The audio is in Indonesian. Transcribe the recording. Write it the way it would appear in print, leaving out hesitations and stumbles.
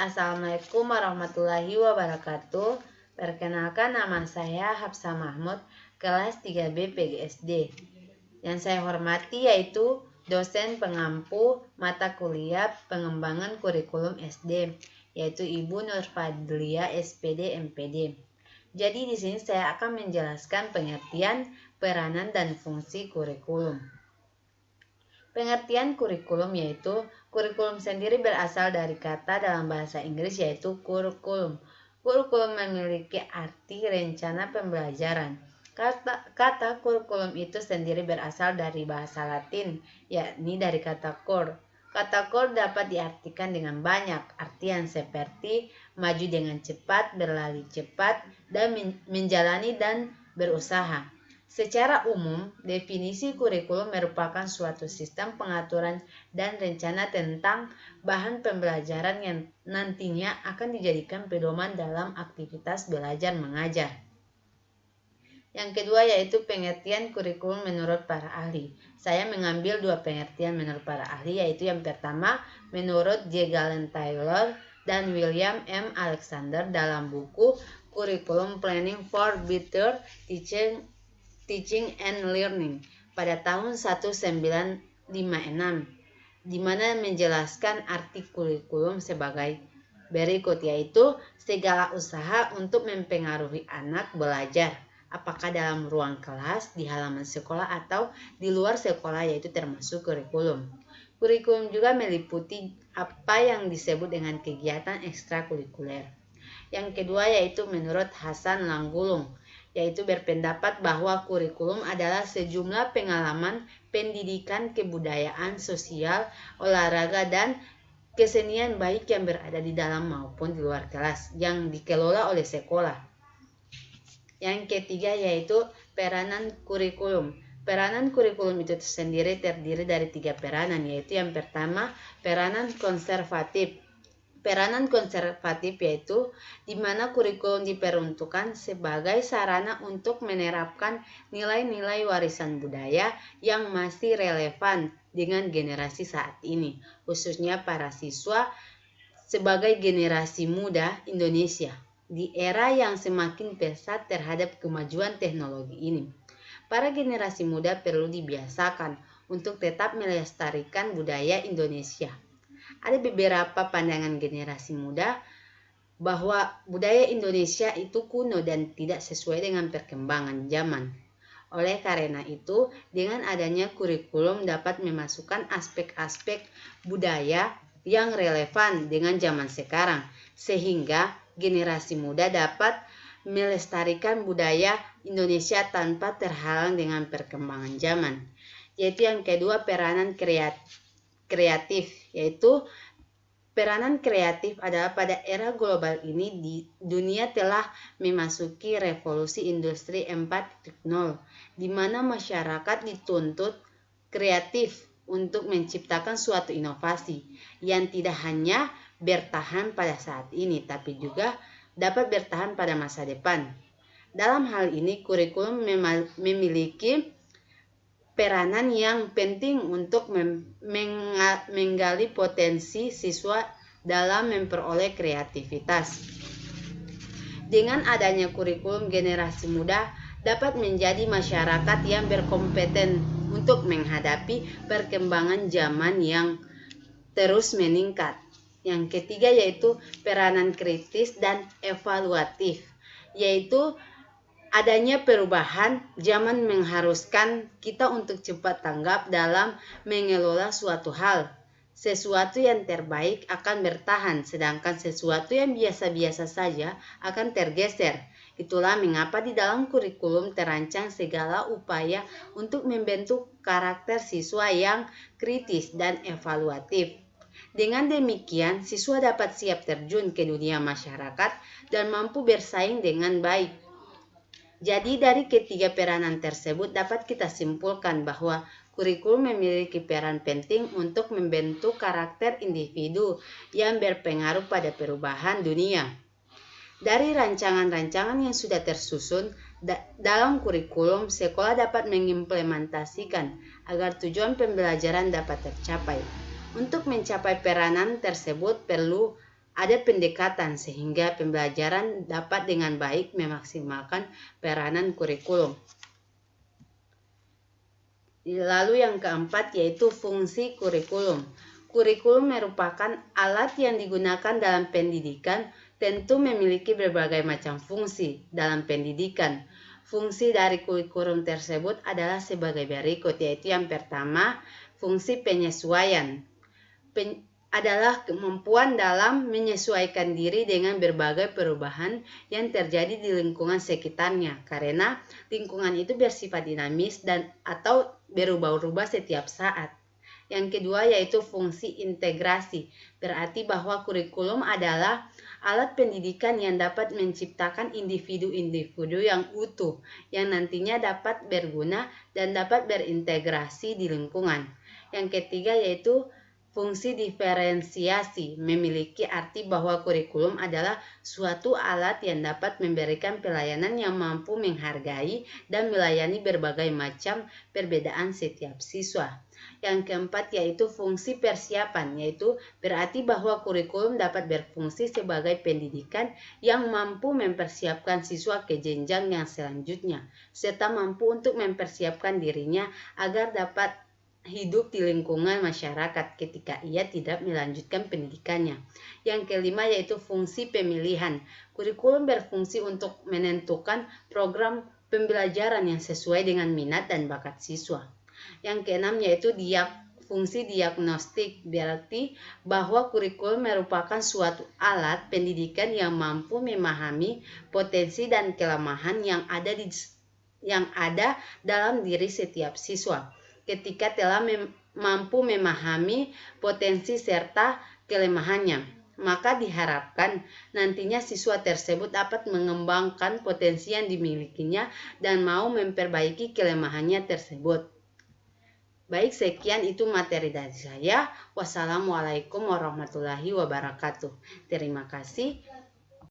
Assalamualaikum warahmatullahi wabarakatuh. Perkenalkan, nama saya Hafsah Mahmud, kelas 3B PGSD. Yang saya hormati yaitu dosen pengampu mata kuliah pengembangan kurikulum SD, yaitu Ibu Nurfadlia SPD MPD. Jadi di sini saya akan menjelaskan pengertian, peranan, dan fungsi kurikulum. Pengertian kurikulum yaitu kurikulum sendiri berasal dari kata dalam bahasa Inggris yaitu curriculum. Kurikulum memiliki arti rencana pembelajaran. Kata kurikulum itu sendiri berasal dari bahasa Latin, yakni dari kata cur. Kata cur dapat diartikan dengan banyak artian seperti maju dengan cepat, berlari cepat, dan menjalani dan berusaha. Secara umum, definisi kurikulum merupakan suatu sistem pengaturan dan rencana tentang bahan pembelajaran yang nantinya akan dijadikan pedoman dalam aktivitas belajar mengajar. Yang kedua yaitu pengertian kurikulum menurut para ahli. Saya mengambil dua pengertian menurut para ahli, yaitu yang pertama menurut J. Galen Taylor dan William M. Alexander dalam buku Curriculum Planning for Better Teaching and Learning pada tahun 1956, di mana menjelaskan arti kurikulum sebagai berikut, yaitu segala usaha untuk mempengaruhi anak belajar, apakah dalam ruang kelas, di halaman sekolah, atau di luar sekolah, yaitu termasuk kurikulum. Kurikulum juga meliputi apa yang disebut dengan kegiatan ekstrakurikuler. Yang kedua yaitu menurut Hasan Langgulung, yaitu berpendapat bahwa kurikulum adalah sejumlah pengalaman pendidikan, kebudayaan, sosial, olahraga, dan kesenian baik yang berada di dalam maupun di luar kelas yang dikelola oleh sekolah. Yang ketiga yaitu peranan kurikulum. Peranan kurikulum itu sendiri terdiri dari 3 peranan, yaitu yang pertama peranan konservatif. Peranan konservatif yaitu di mana kurikulum diperuntukkan sebagai sarana untuk menerapkan nilai-nilai warisan budaya yang masih relevan dengan generasi saat ini, khususnya para siswa sebagai generasi muda Indonesia di era yang semakin pesat terhadap kemajuan teknologi ini. Para generasi muda perlu dibiasakan untuk tetap melestarikan budaya Indonesia. Ada beberapa pandangan generasi muda bahwa budaya Indonesia itu kuno dan tidak sesuai dengan perkembangan zaman. Oleh karena itu, dengan adanya kurikulum dapat memasukkan aspek-aspek budaya yang relevan dengan zaman sekarang, sehingga generasi muda dapat melestarikan budaya Indonesia tanpa terhalang dengan perkembangan zaman. Yaitu yang kedua, peranan kreatif, yaitu peranan kreatif adalah pada era global ini dunia telah memasuki revolusi industri 4.0, di mana masyarakat dituntut kreatif untuk menciptakan suatu inovasi yang tidak hanya bertahan pada saat ini, tapi juga dapat bertahan pada masa depan. Dalam hal ini, kurikulum memiliki peranan yang penting untuk menggali potensi siswa dalam memperoleh kreativitas. Dengan adanya kurikulum, generasi muda dapat menjadi masyarakat yang berkompeten untuk menghadapi perkembangan zaman yang terus meningkat. Yang ketiga yaitu peranan kritis dan evaluatif, yaitu adanya perubahan zaman mengharuskan kita untuk cepat tanggap dalam mengelola suatu hal. Sesuatu yang terbaik akan bertahan, sedangkan sesuatu yang biasa-biasa saja akan tergeser. Itulah mengapa di dalam kurikulum terancang segala upaya untuk membentuk karakter siswa yang kritis dan evaluatif. Dengan demikian, siswa dapat siap terjun ke dunia masyarakat dan mampu bersaing dengan baik. Jadi dari ketiga peranan tersebut dapat kita simpulkan bahwa kurikulum memiliki peran penting untuk membentuk karakter individu yang berpengaruh pada perubahan dunia. Dari rancangan-rancangan yang sudah tersusun dalam kurikulum, sekolah dapat mengimplementasikan agar tujuan pembelajaran dapat tercapai. Untuk mencapai peranan tersebut perlu ada pendekatan sehingga pembelajaran dapat dengan baik memaksimalkan peranan kurikulum. Lalu yang keempat yaitu fungsi kurikulum. Kurikulum merupakan alat yang digunakan dalam pendidikan, tentu memiliki berbagai macam fungsi dalam pendidikan. Fungsi dari kurikulum tersebut adalah sebagai berikut, yaitu yang pertama, fungsi penyesuaian. Adalah kemampuan dalam menyesuaikan diri dengan berbagai perubahan yang terjadi di lingkungan sekitarnya, karena lingkungan itu bersifat dinamis dan atau berubah-ubah setiap saat. Yang kedua yaitu fungsi integrasi, berarti bahwa kurikulum adalah alat pendidikan yang dapat menciptakan individu-individu yang utuh, yang nantinya dapat berguna dan dapat berintegrasi di lingkungan. Yang ketiga yaitu fungsi diferensiasi, memiliki arti bahwa kurikulum adalah suatu alat yang dapat memberikan pelayanan yang mampu menghargai dan melayani berbagai macam perbedaan setiap siswa. Yang keempat yaitu fungsi persiapan, yaitu berarti bahwa kurikulum dapat berfungsi sebagai pendidikan yang mampu mempersiapkan siswa ke jenjang yang selanjutnya, serta mampu untuk mempersiapkan dirinya agar dapat hidup di lingkungan masyarakat ketika ia tidak melanjutkan pendidikannya. Yang kelima yaitu fungsi pemilihan. Kurikulum berfungsi untuk menentukan program pembelajaran yang sesuai dengan minat dan bakat siswa. Yang keenam yaitu fungsi diagnostik, berarti bahwa kurikulum merupakan suatu alat pendidikan yang mampu memahami potensi dan kelemahan yang ada dalam diri setiap siswa. Ketika telah mampu memahami potensi serta kelemahannya, maka diharapkan nantinya siswa tersebut dapat mengembangkan potensi yang dimilikinya dan mau memperbaiki kelemahannya tersebut. Baik, sekian itu materi dari saya. Wassalamualaikum warahmatullahi wabarakatuh. Terima kasih.